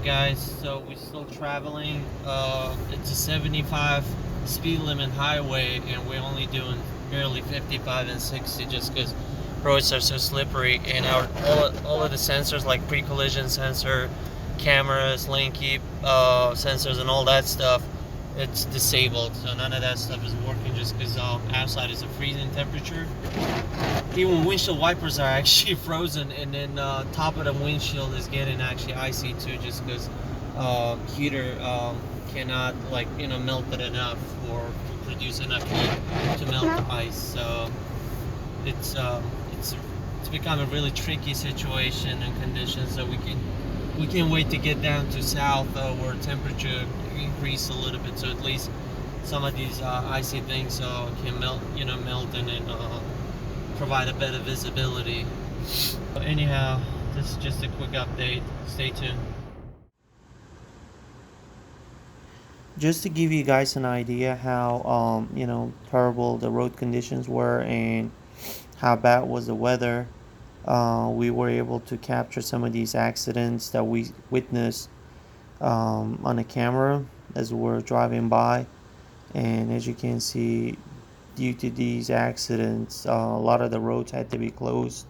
guys, so we're still traveling. It's a 75 speed limit highway, and we're only doing barely 55 and 60 just because roads are so slippery. And all of the sensors, like pre-collision sensor, cameras, lane keep sensors, and all that stuff, it's disabled. So none of that stuff is working just because outside is a freezing temperature. Even windshield wipers are actually frozen, and then top of the windshield is getting actually icy too, just because heater cannot melt it enough or produce enough heat to melt the ice. So it's become a really tricky situation and condition. So we can't wait to get down to south where temperature increase a little bit, so at least some of these icy things can melt and then provide a better visibility. But anyhow, this is just a quick update. Stay tuned. Just to give you guys an idea how terrible the road conditions were and how bad was the weather, we were able to capture some of these accidents that we witnessed on a camera as we were driving by. And as you can see, due to these accidents, a lot of the roads had to be closed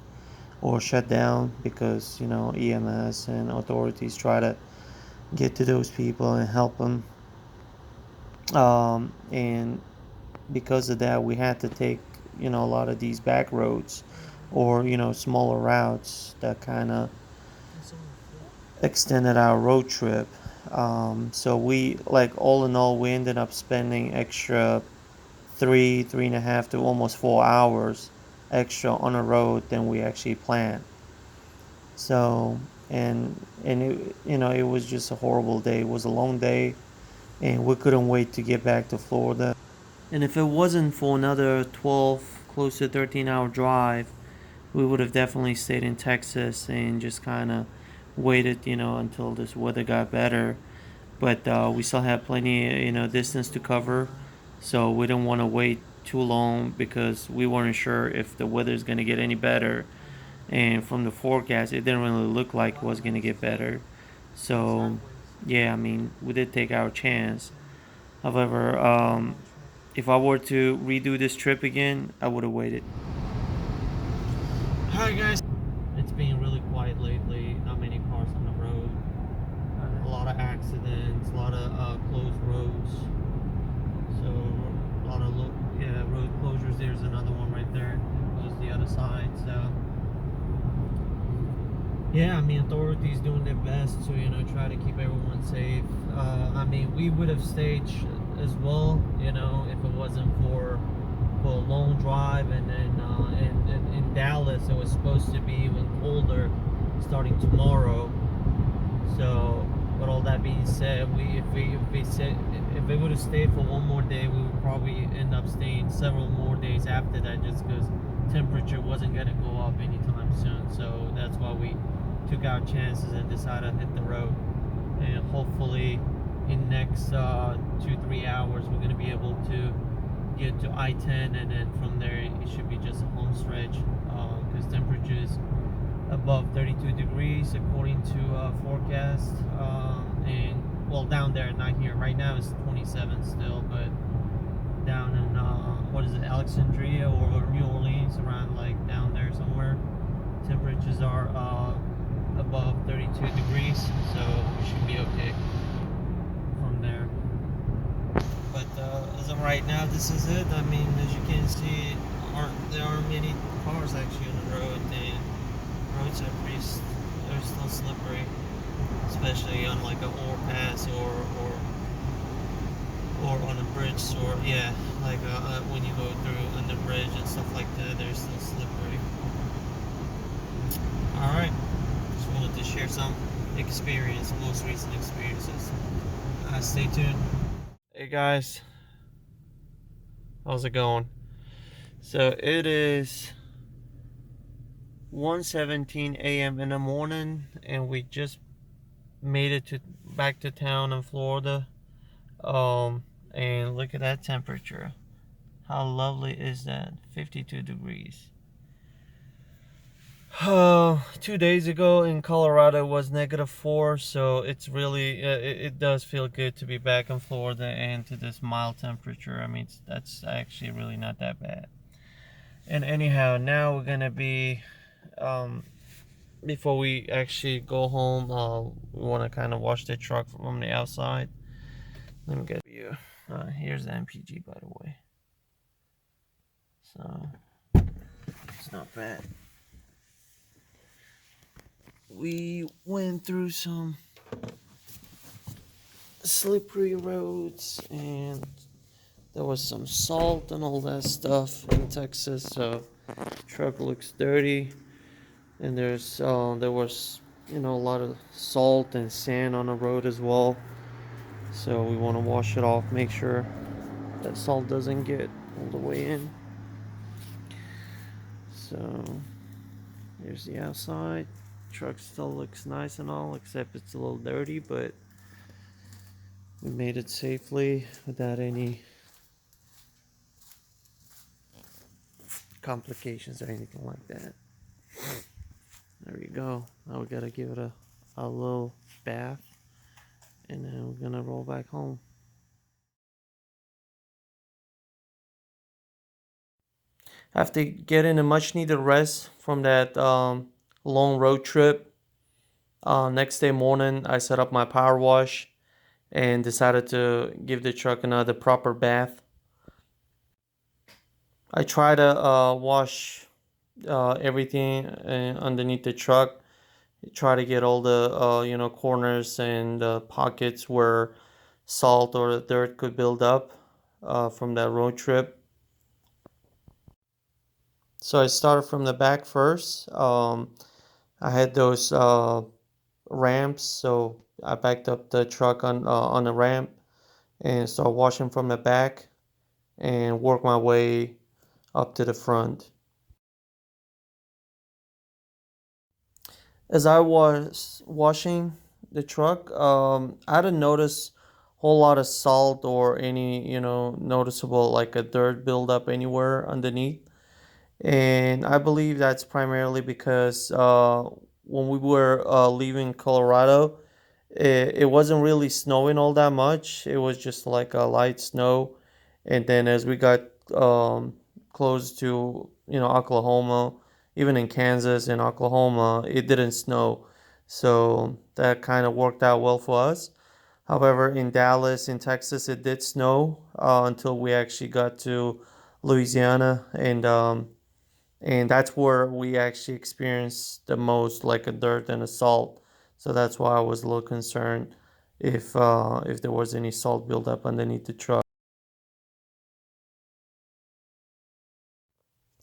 or shut down because EMS and authorities try to get to those people and help them. And because of that, we had to take a lot of these back roads or smaller routes that kind of extended our road trip. So we, like, all in all, we ended up spending extra 3.5 to almost 4 hours extra on a road than we actually planned. So and it was just a horrible day. It was a long day, and we couldn't wait to get back to Florida. And if it wasn't for another 12, close to 13-hour drive, we would have definitely stayed in Texas and just kind of waited, until this weather got better. But we still had plenty, distance to cover, so we didn't want to wait too long because we weren't sure if the weather is going to get any better. And from the forecast, it didn't really look like it was going to get better. So, yeah, I mean, we did take our chance. However, if I were to redo this trip again, I would have waited. Hi guys. It's been really quiet lately. Not many cars on the road. A lot of accidents. A lot of closed roads. So a lot of road closures. There's another one right there. Goes the other side. So yeah, I mean, authorities doing their best to try to keep everyone safe. I mean, we would have stayed as well, if it wasn't for a long drive, and then in Dallas it was supposed to be even colder starting tomorrow. So, but all that being said, if we would have stayed for one more day, we would probably end up staying several more days after that, just because temperature wasn't going to go up anytime soon. So that's why we took our chances and decided to hit the road. And hopefully, in next 2-3 hours, we're going to be able to get to I-10, and then from there it should be just a home stretch, because temperatures above 32 degrees according to forecast, and well, down there, not here right now, it's 27 still, but down in what is it, Alexandria or New Orleans, around like down there somewhere, temperatures are above 32 degrees, so we should be okay from there. But as of right now, this is it. I mean, as you can see, there aren't many cars actually on the road, and roads are they're still slippery, especially on like an overpass or on a bridge, or yeah, like when you go through on the bridge and stuff like that, they're still slippery. All right, just wanted to share some most recent experiences. Stay tuned. Hey guys, how's it going? So it is 1:17 a.m. in the morning, and we just made it back to town in Florida. And look at that temperature. How lovely is that? 52 degrees. 2 days ago in Colorado was -4, so it's really it does feel good to be back in Florida and to this mild temperature. I mean, that's actually really not that bad. And anyhow, now we're gonna be before we actually go home, we want to kind of wash the truck from the outside. Let me get you. Here's the MPG, by the way. So it's not bad. We went through some slippery roads and there was some salt and all that stuff in Texas, so truck looks dirty. And there was a lot of salt and sand on the road as well. So we want to wash it off, make sure that salt doesn't get all the way in. So here's the outside. Truck still looks nice and all, except it's a little dirty, but we made it safely without any complications or anything like that. There we go. Now we gotta give it a little bath and then we're gonna roll back home. After getting a much needed rest from that long road trip, next day morning I set up my power wash and decided to give the truck another proper bath. I try to wash everything underneath the truck. Try to get all the corners and pockets where salt or dirt could build up from that road trip. So I started from the back first. I had those ramps, so I backed up the truck on the ramp and started washing from the back and work my way up to the front. As I was washing the truck, I didn't notice a whole lot of salt or any, noticeable like a dirt buildup anywhere underneath. And I believe that's primarily because when we were leaving Colorado, it wasn't really snowing all that much. It was just like a light snow. And then as we got close to, Oklahoma, even in Kansas and Oklahoma, it didn't snow. So that kind of worked out well for us. However, in Dallas, in Texas, it did snow until we actually got to Louisiana, and that's where we actually experienced the most like a dirt and a salt. So that's why I was a little concerned if there was any salt buildup underneath the truck.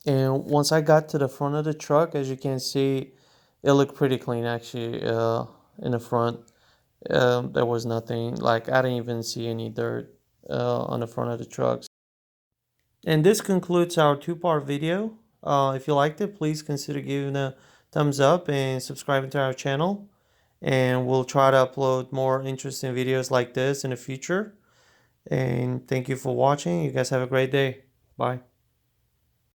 And once I got to the front of the truck, as you can see, it looked pretty clean actually in the front. There was nothing, like I didn't even see any dirt on the front of the truck. And this concludes our two-part video. If you liked it, please consider giving a thumbs up and subscribing to our channel. And we'll try to upload more interesting videos like this in the future. And thank you for watching. You guys have a great day. Bye.